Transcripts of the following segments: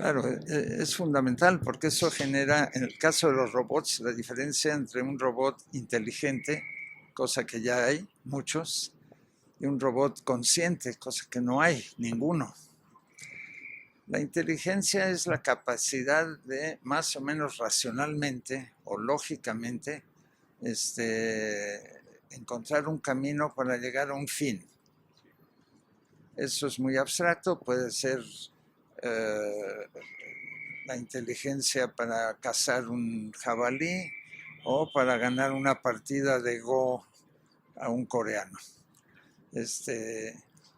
Claro, es fundamental porque eso genera, en el caso de los robots, la diferencia entre un robot inteligente, cosa que ya hay muchos, y un robot consciente, cosa que no hay ninguno. La inteligencia es la capacidad de más o menos racionalmente o lógicamente encontrar un camino para llegar a un fin. Eso es muy abstracto, puede ser eh, la inteligencia para cazar un jabalí o para ganar una partida de Go a un coreano.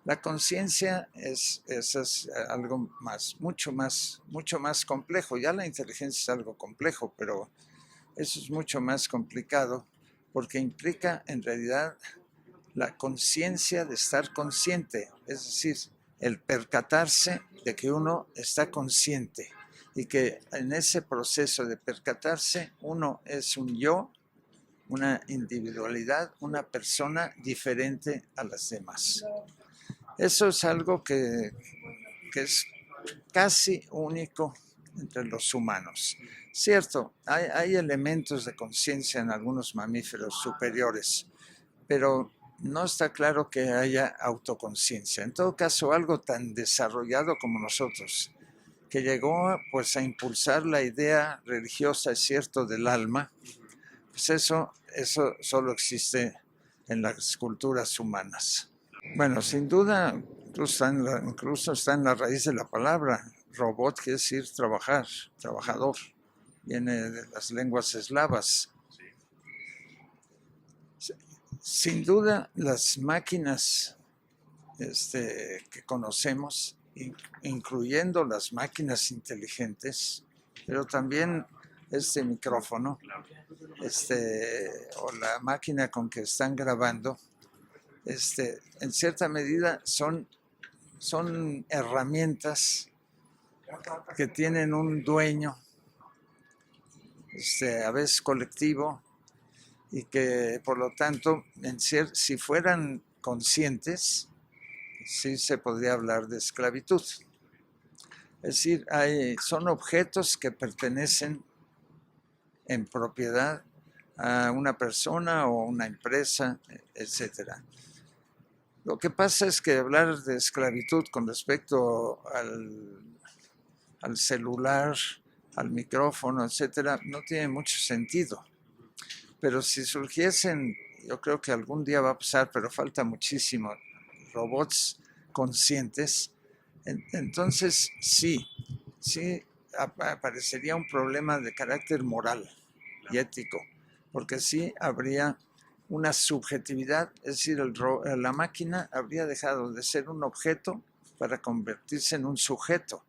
La conciencia es algo más, mucho más complejo. Ya la inteligencia es algo complejo, pero eso es mucho más complicado porque implica en realidad la conciencia de estar consciente, es decir, el percatarse de que uno está consciente y que en ese proceso de percatarse uno es un yo, una individualidad, una persona diferente a las demás. Eso es algo que es casi único entre los humanos. Cierto, hay elementos de conciencia en algunos mamíferos superiores, pero no está claro que haya autoconciencia. En todo caso, algo tan desarrollado como nosotros, que llegó pues a impulsar la idea religiosa, es cierto, del alma, pues eso solo existe en las culturas humanas. Bueno, sin duda, incluso está en la raíz de la palabra. Robot quiere decir trabajar, trabajador. Viene de las lenguas eslavas. Sin duda, las máquinas que conocemos, incluyendo las máquinas inteligentes, pero también este micrófono, o la máquina con que están grabando, en cierta medida son herramientas que tienen un dueño, a veces colectivo, y que por lo tanto, si fueran conscientes, sí se podría hablar de esclavitud. Es decir, son objetos que pertenecen en propiedad a una persona o una empresa, etcétera. Lo que pasa es que hablar de esclavitud con respecto al celular, al micrófono, etcétera, no tiene mucho sentido. Pero si surgiesen, yo creo que algún día va a pasar, pero falta muchísimo, robots conscientes, entonces sí aparecería un problema de carácter moral y ético, porque sí habría una subjetividad, es decir, la máquina habría dejado de ser un objeto para convertirse en un sujeto.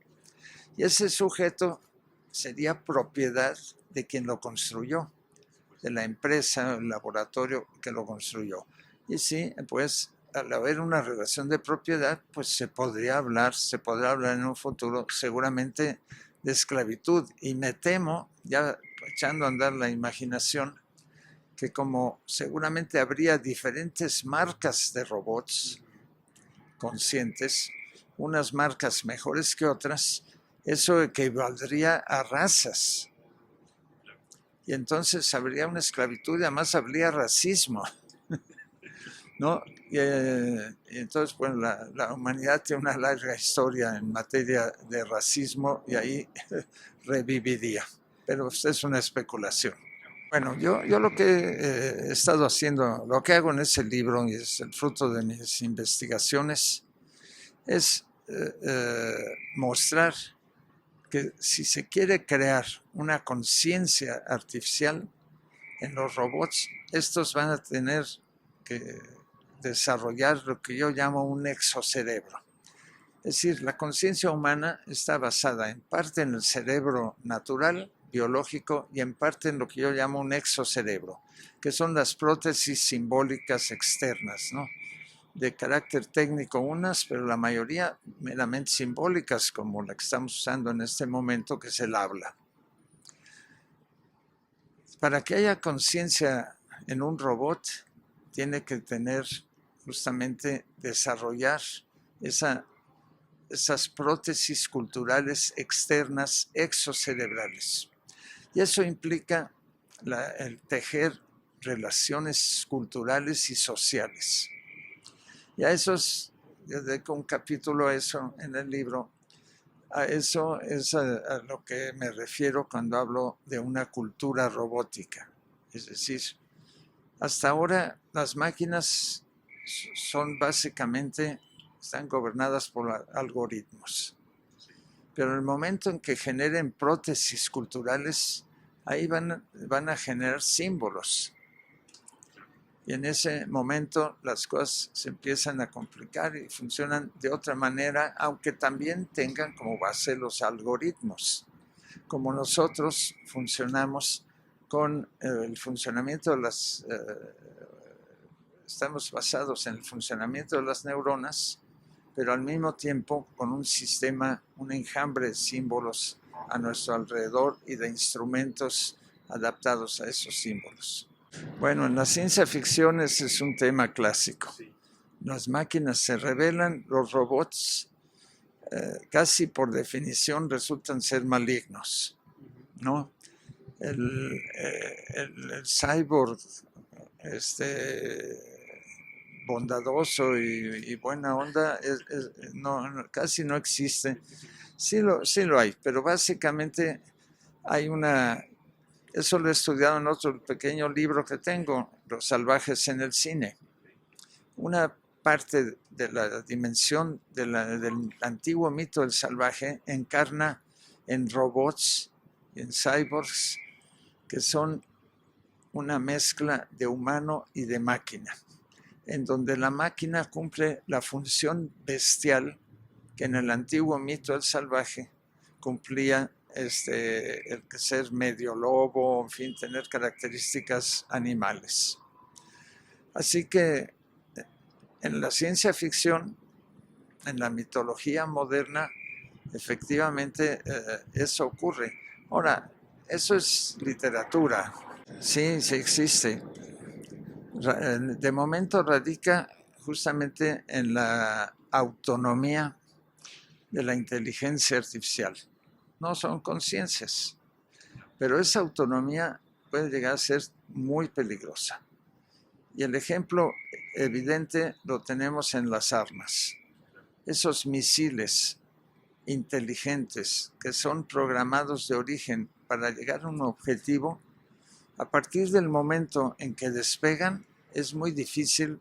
Y ese sujeto sería propiedad de quien lo construyó, de la empresa, el laboratorio que lo construyó. Y sí, pues al haber una relación de propiedad, pues se podrá hablar en un futuro seguramente de esclavitud. Y me temo, ya echando a andar la imaginación, que como seguramente habría diferentes marcas de robots conscientes, unas marcas mejores que otras, eso equivaldría a razas. Y entonces habría una esclavitud y además habría racismo, ¿no? Y entonces, bueno, la humanidad tiene una larga historia en materia de racismo y ahí reviviría. Pero es una especulación. Bueno, yo lo que he estado haciendo, lo que hago en ese libro, y es el fruto de mis investigaciones, es mostrar que si se quiere crear una conciencia artificial en los robots, estos van a tener que desarrollar lo que yo llamo un exocerebro. Es decir, la conciencia humana está basada en parte en el cerebro natural, biológico, y en parte en lo que yo llamo un exocerebro, que son las prótesis simbólicas externas, ¿no? De carácter técnico unas, pero la mayoría meramente simbólicas, como la que estamos usando en este momento, que es el habla. Para que haya conciencia en un robot, tiene que tener justamente desarrollar esa esas prótesis culturales externas exocerebrales. Y eso implica el tejer relaciones culturales y sociales. Y a esos, yo dedico un capítulo a eso en el libro. A eso es a lo que me refiero cuando hablo de una cultura robótica. Es decir, hasta ahora las máquinas son básicamente, están gobernadas por algoritmos. Pero en el momento en que generen prótesis culturales, ahí van a generar símbolos. Y en ese momento las cosas se empiezan a complicar y funcionan de otra manera, aunque también tengan como base los algoritmos. Como nosotros funcionamos con el funcionamiento de las... estamos basados en el funcionamiento de las neuronas, pero al mismo tiempo con un sistema, un enjambre de símbolos a nuestro alrededor y de instrumentos adaptados a esos símbolos. Bueno, en la ciencia ficción ese es un tema clásico. Las máquinas se rebelan, los robots casi por definición resultan ser malignos, ¿no? El cyborg bondadoso y buena onda casi no existe. Sí lo hay, pero básicamente hay una... Eso lo he estudiado en otro pequeño libro que tengo, Los salvajes en el cine. Una parte de la dimensión del antiguo mito del salvaje encarna en robots, en cyborgs, que son una mezcla de humano y de máquina, en donde la máquina cumple la función bestial que en el antiguo mito del salvaje cumplía el ser medio lobo, en fin, tener características animales. Así que en la ciencia ficción, en la mitología moderna, efectivamente eso ocurre. Ahora, eso es literatura, sí existe. De momento radica justamente en la autonomía de la inteligencia artificial. No son conciencias, pero esa autonomía puede llegar a ser muy peligrosa. Y el ejemplo evidente lo tenemos en las armas. Esos misiles inteligentes que son programados de origen para llegar a un objetivo, a partir del momento en que despegan, es muy difícil,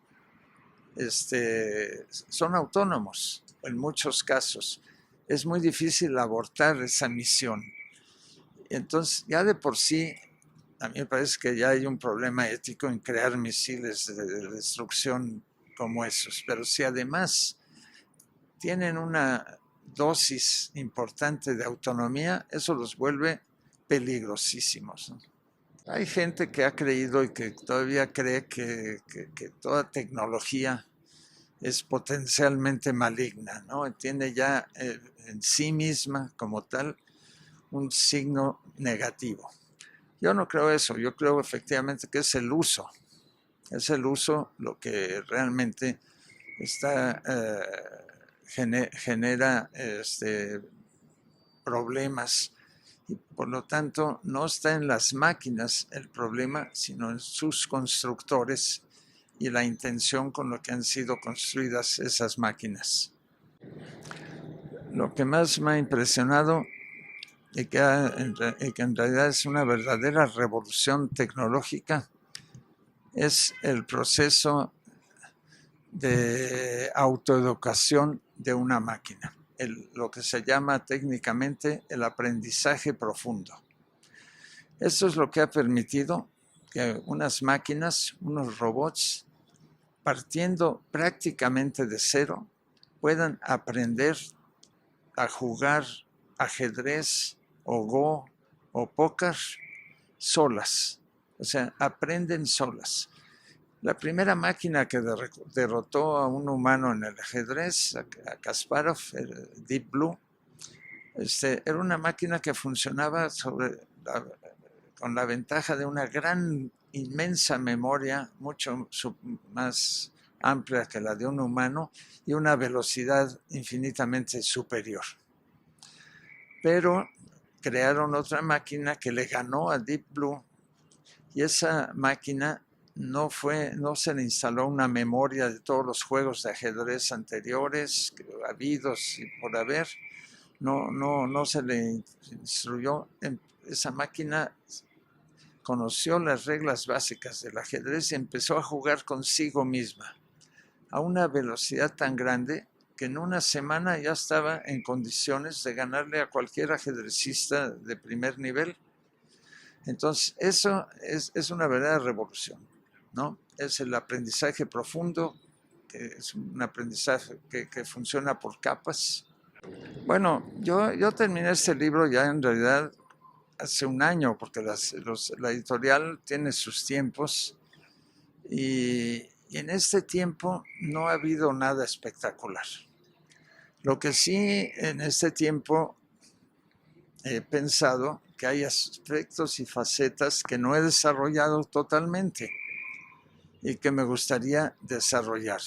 son autónomos en muchos casos. Es muy difícil abortar esa misión. Entonces, ya de por sí, a mí me parece que ya hay un problema ético en crear misiles de destrucción como esos. Pero si además tienen una dosis importante de autonomía, eso los vuelve peligrosísimos, ¿no? Hay gente que ha creído y que todavía cree que toda tecnología es potencialmente maligna, ¿no? Tiene ya en sí misma como tal un signo negativo. Yo no creo eso, yo creo efectivamente que es el uso lo que realmente está, genera problemas, y por lo tanto no está en las máquinas el problema, sino en sus constructores y la intención con lo que han sido construidas esas máquinas. Lo que más me ha impresionado y que en realidad es una verdadera revolución tecnológica es el proceso de autoeducación de una máquina, lo que se llama técnicamente el aprendizaje profundo. Esto es lo que ha permitido que unas máquinas, unos robots, partiendo prácticamente de cero, puedan aprender a jugar ajedrez o Go o póker solas. O sea, aprenden solas. La primera máquina que derrotó a un humano en el ajedrez, a Kasparov, Deep Blue, era una máquina que funcionaba con la ventaja de una gran, inmensa memoria, mucho más amplia que la de un humano y una velocidad infinitamente superior. Pero crearon otra máquina que le ganó a Deep Blue, y esa máquina no se le instaló una memoria de todos los juegos de ajedrez anteriores, habidos y por haber. No se le instruyó. Esa máquina conoció las reglas básicas del ajedrez y empezó a jugar consigo misma a una velocidad tan grande que en una semana ya estaba en condiciones de ganarle a cualquier ajedrecista de primer nivel. Entonces, eso es una verdadera revolución, ¿no? Es el aprendizaje profundo, que es un aprendizaje que funciona por capas. Bueno, yo terminé este libro ya en realidad hace un año, porque la editorial tiene sus tiempos, y en este tiempo no ha habido nada espectacular. Lo que sí en este tiempo he pensado que hay aspectos y facetas que no he desarrollado totalmente y que me gustaría desarrollar.